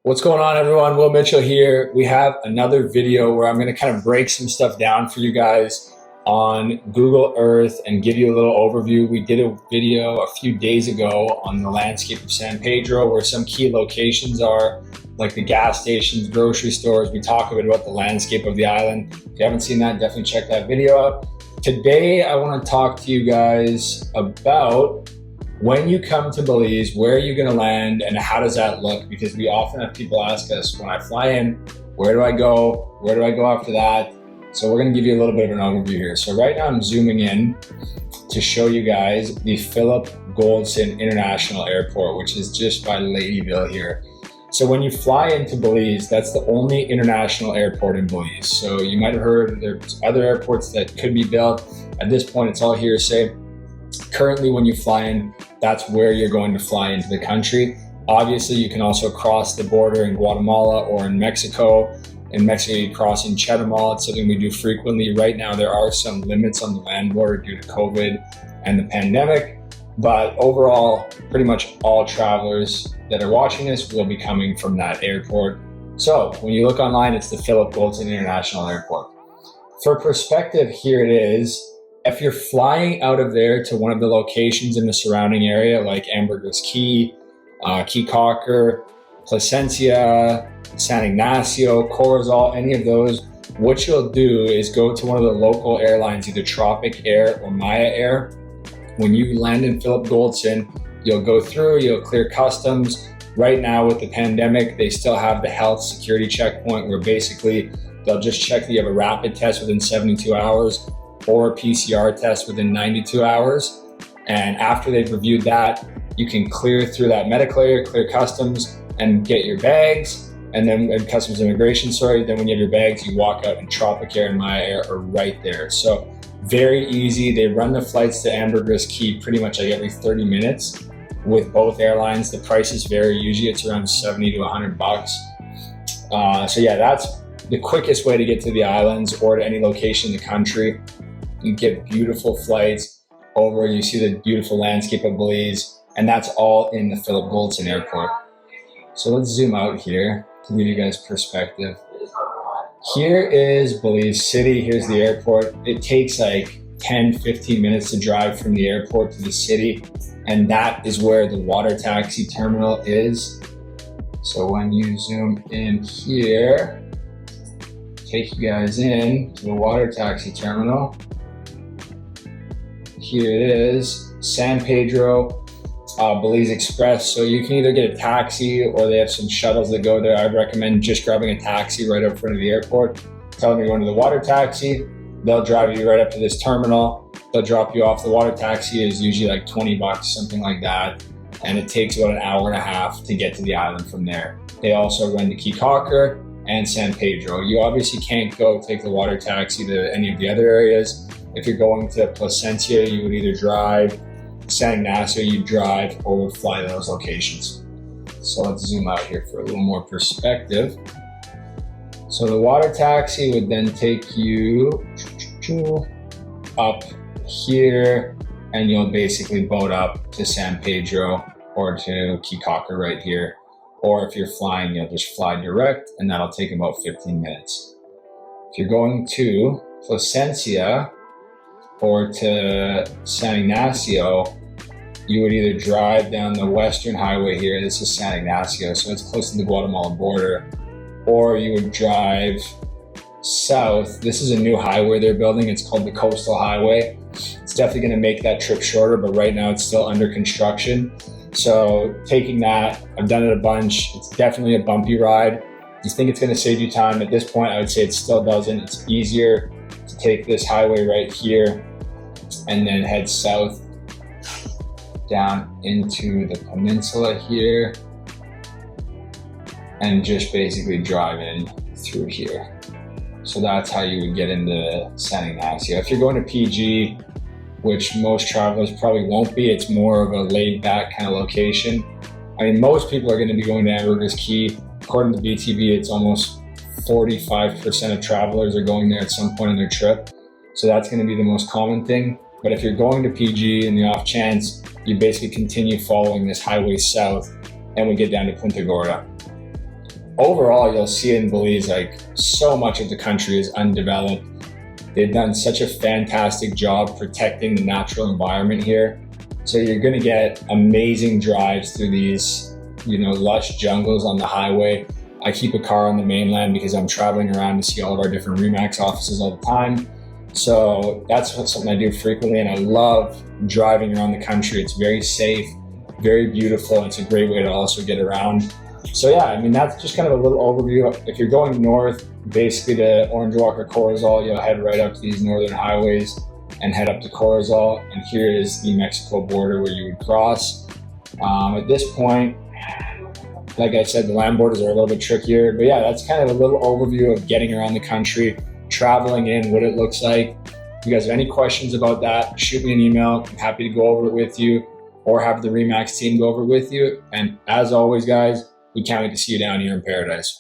What's going on, everyone? Will Mitchell here. We have another video where I'm going to kind of break some stuff down for you guys on Google Earth and give you a little overview. We did a video a few days ago on the landscape of San Pedro, where some key locations are, like the gas stations, grocery stores. We talk a bit about the landscape of the island. If you haven't seen that, definitely check that video out. Today, I want to talk to you guys about when you come to Belize, where are you going to land and how does that look? Because we often have people ask us, when I fly in, where do I go? Where do I go after that? So we're going to give you a little bit of an overview here. So right now I'm zooming in to show you guys the Philip Goldstein International Airport, which is just by Ladyville here. So when you fly into Belize, that's the only international airport in Belize. So you might have heard there's other airports that could be built. At this point, it's all hearsay. Currently, when you fly in, that's where you're going to fly into the country. Obviously, you can also cross the border in Guatemala or in Mexico. In Mexico, you cross in Chetumal. It's something we do frequently. Right now, there are some limits on the land border due to COVID and the pandemic. But overall, pretty much all travelers that are watching this will be coming from that airport. So when you look online, it's the Philip Goldstein International Airport. For perspective, here it is. If you're flying out of there to one of the locations in the surrounding area, like Ambergris Caye, Caye Caulker, Placencia, San Ignacio, Corozal, any of those, what you'll do is go to one of the local airlines, either Tropic Air or Maya Air. When you land in Philip Goldstein, you'll go through, you'll clear customs. Right now with the pandemic, they still have the health security checkpoint where basically they'll just check that you have a rapid test within 72 hours or a PCR test within 92 hours. And after they've reviewed that, you can clear through that medical area, clear customs, and get your bags. And then customs immigration, then when you have your bags, you walk out, and Tropic Air and Maya Air are right there. So very easy. They run the flights to Ambergris Caye pretty much like every 30 minutes with both airlines. The prices vary. Usually it's around 70 to 100 bucks. So yeah, that's the quickest way to get to the islands or to any location in the country. You get beautiful flights over, you see the beautiful landscape of Belize, and that's all in the Philip Goldstein Airport. So let's zoom out here to give you guys perspective. Here is Belize City, here's the airport. It takes like 10-15 minutes to drive from the airport to the city, and that is where the water taxi terminal is. So when you zoom in here, take you guys in to the water taxi terminal. Here it is, San Pedro, Belize Express. So you can either get a taxi or they have some shuttles that go there. I'd recommend just grabbing a taxi right up front of the airport. Tell them you're going to the water taxi. They'll drive you right up to this terminal. They'll drop you off. The water taxi is usually like 20 bucks, something like that. And it takes about an hour and a half to get to the island from there. They also run to Caye Caulker and San Pedro. You obviously can't go take the water taxi to any of the other areas. If you're going to Placencia, you would either drive, San Ignacio, you drive, or would fly to those locations. So let's zoom out here for a little more perspective. So the water taxi would then take you up here, and you'll basically boat up to San Pedro or to Caye Caulker right here. Or if you're flying, you'll just fly direct, and that'll take about 15 minutes. If you're going to Placencia or to San Ignacio, you would either drive down the western highway here. This is San Ignacio, so it's close to the Guatemala border. Or you would drive south. This is a new highway they're building. It's called the Coastal Highway. It's definitely gonna make that trip shorter, but right now it's still under construction. So taking that, I've done it a bunch. It's definitely a bumpy ride. You think it's gonna save you time. At this point, I would say it still doesn't. It's easier to take this highway right here and then head south down into the peninsula here and just basically drive in through here. So that's how you would get into San Ignacio. If you're going to PG, which most travelers probably won't be, it's more of a laid back kind of location. I mean, most people are gonna be going to Ambergris Caye. According to BTV, it's almost 45% of travelers are going there at some point in their trip. So that's gonna be the most common thing. But if you're going to PG in the off chance, you basically continue following this highway south and we get down to Punta Gorda. overall, you'll see in Belize, like so much of the country is undeveloped. They've done such a fantastic job protecting the natural environment here. So you're gonna get amazing drives through these, lush jungles on the highway. I keep a car on the mainland because I'm traveling around to see all of our different RE/MAX offices all the time. So that's something I do frequently, and I love driving around the country. It's very safe, very beautiful. It's a great way to also get around. So yeah, I mean, that's just kind of a little overview. If you're going north, basically to Orange Walk or Corozal, you'll head right up to these northern highways and head up to Corozal. And here is the Mexico border where you would cross. At this point, like I said, the land borders are a little bit trickier, but yeah, that's kind of a little overview of getting around the country, traveling in, what it looks like. If you guys have any questions about that, shoot me an email. I'm happy to go over it with you, or have the RE/MAX team go over it with you. And as always, guys, we can't wait to see you down here in paradise.